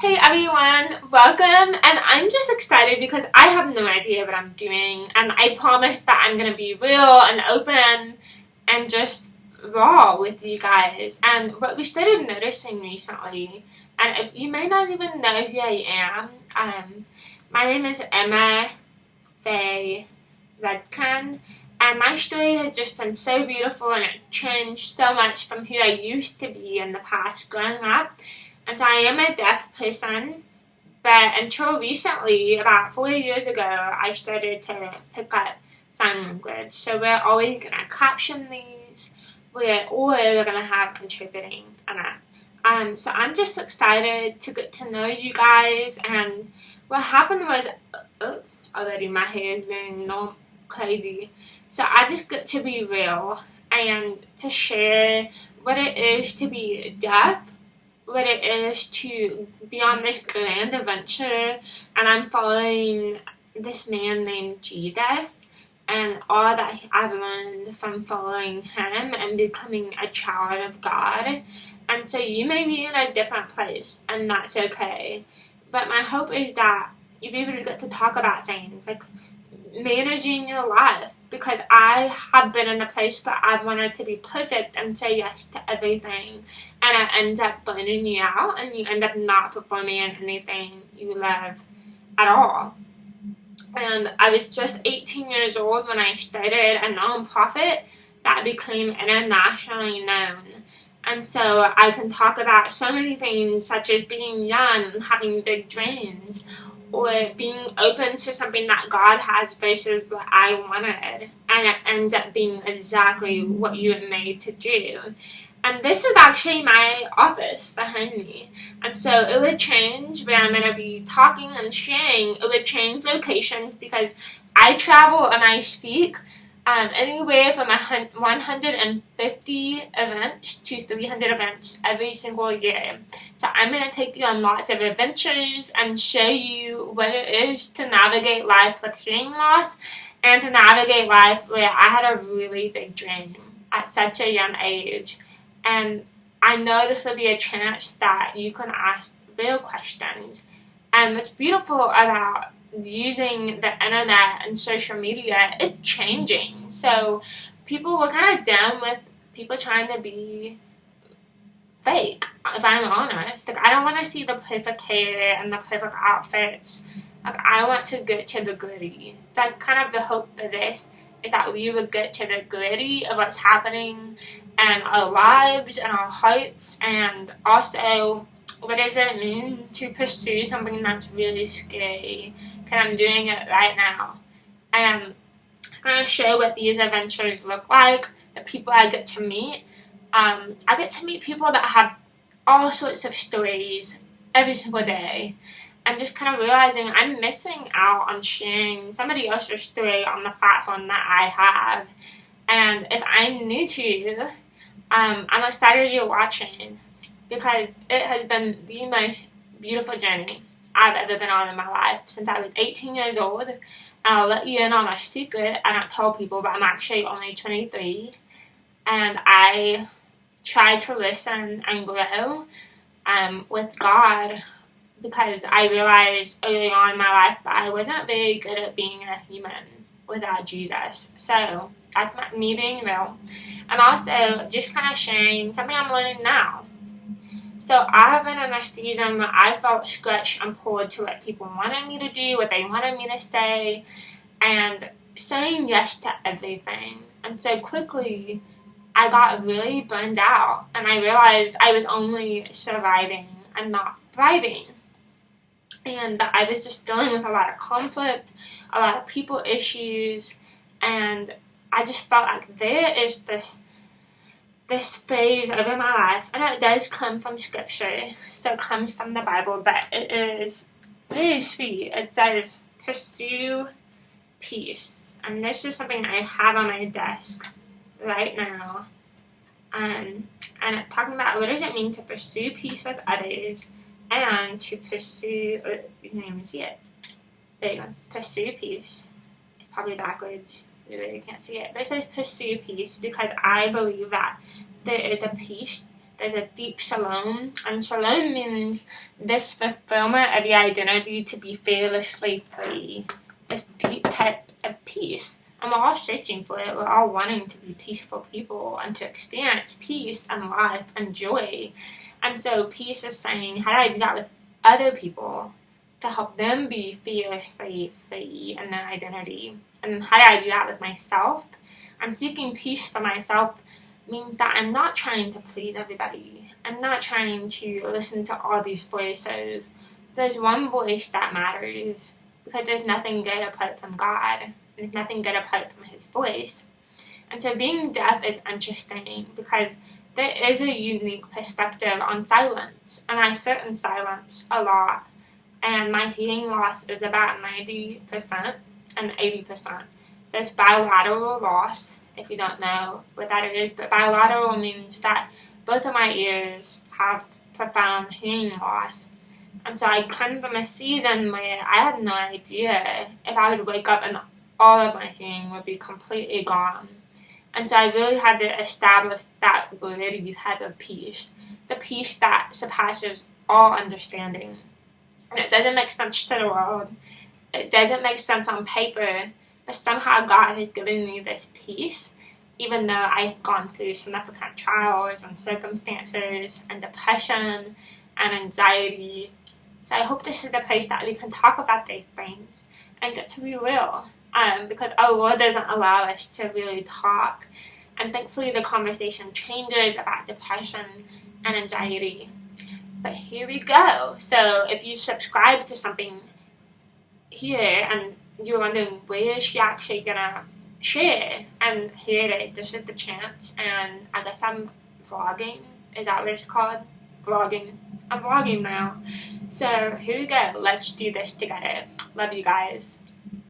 Hey everyone, welcome, and I'm just excited because I have no idea what I'm doing, and I promise that I'm going to be real and open and just raw with you guys. And what we started noticing recently, and if you may not even know who I am, my name is Emma Faye Redcan, and my story has just been so beautiful, and it changed so much from who I used to be in the past growing up. And I am a deaf person, but until recently, about 4 years ago, I started to pick up sign language. So we're always going to caption these, or we're going to have interpreting in it. So I'm just excited to get to know you guys. And what happened was, already my hair is going all crazy. So I just get to be real and to share what it is to be deaf, what it is to be on this grand adventure, and I'm following this man named Jesus, and all that I've learned from following him and becoming a child of God. And so you may be in a different place, and that's okay. But my hope is that you'll be able to get to talk about things like managing your life, because I have been in a place where I've wanted to be perfect and say yes to everything, and it ends up burning you out, and you end up not performing in anything you love at all. And I was just 18 years old when I started a nonprofit that became internationally known. And so I can talk about so many things, such as being young and having big dreams, or being open to something that God has versus what I wanted, and it ends up being exactly what you were made to do. And this is actually my office behind me. And so it would change where I'm going to be talking and sharing. It would change locations because I travel and I speak anywhere from 150 events to 300 events every single year. So I'm going to take you on lots of adventures and show you what it is to navigate life with hearing loss, and to navigate life where I had a really big dream at such a young age. And I know this will be a chance that you can ask real questions. And what's beautiful about using the internet and social media, it's changing. So people were kind of down with people trying to be fake, if I'm honest. Like, I don't want to see the perfect hair and the perfect outfits. Like, I want to get to the gritty. That's kind of the hope for this, is that we would get to the gritty of what's happening in our lives and our hearts, and also what does it mean to pursue something that's really scary, because I'm doing it right now. And I'm going to show what these adventures look like, the people I get to meet. I get to meet people that have all sorts of stories every single day, and just kind of realizing I'm missing out on sharing somebody else's story on the platform that I have. And if I'm new to you, I'm excited you're watching, because it has been the most beautiful journey I've ever been on in my life since I was 18 years old. And I'll let you in on a secret. I don't tell people, but I'm actually only 23. And I try to listen and grow with God, because I realized early on in my life that I wasn't very good at being a human without Jesus. So that's me being real. And also just kind of sharing something I'm learning now. So I have been in a season where I felt stretched and pulled to what people wanted me to do, what they wanted me to say, and saying yes to everything. And so quickly, I got really burned out, and I realized I was only surviving and not thriving. And that I was just dealing with a lot of conflict, a lot of people issues, and I just felt like there is this phase over my life, and it does come from scripture, so it comes from the Bible, but it is really sweet. It says, pursue peace, and this is something I have on my desk right now, and it's talking about what does it mean to pursue peace with others, and to pursue, you can even see it, there you go, pursue peace. It's probably backwards, you really can't see it, but it says pursue peace, because I believe that there is a peace there's a deep shalom, and shalom means this fulfillment of your identity to be fearlessly free. This deep type of peace. And we're all searching for it. We're all wanting to be peaceful people and to experience peace and life and joy. And so peace is saying, how do I do that with other people to help them be fearlessly free in their identity? And how do I do that with myself? And seeking peace for myself means that I'm not trying to please everybody. I'm not trying to listen to all these voices. There's one voice that matters, because there's nothing good apart from God. There's nothing good apart from His voice. And so being deaf is interesting because there is a unique perspective on silence. And I sit in silence a lot. And my hearing loss is about 90% and 80%. So it's bilateral loss, if you don't know what that is. But bilateral means that both of my ears have profound hearing loss. And so I come from a season where I had no idea if I would wake up and all of my hearing would be completely gone. And so I really had to establish that really type of peace. The peace that surpasses all understanding. And it doesn't make sense to the world. It doesn't make sense on paper. But somehow God has given me this peace, even though I've gone through significant trials and circumstances and depression and anxiety. So I hope this is the place that we can talk about these things and get to be real. Because our world doesn't allow us to really talk. And thankfully the conversation changes about depression and anxiety. But here we go. So if you subscribe to something here and you're wondering where is she actually gonna share, and here it is. This is the chance. And I guess I'm vlogging. Is that what it's called? Vlogging. I'm vlogging now. So here we go. Let's do this together. Love you guys.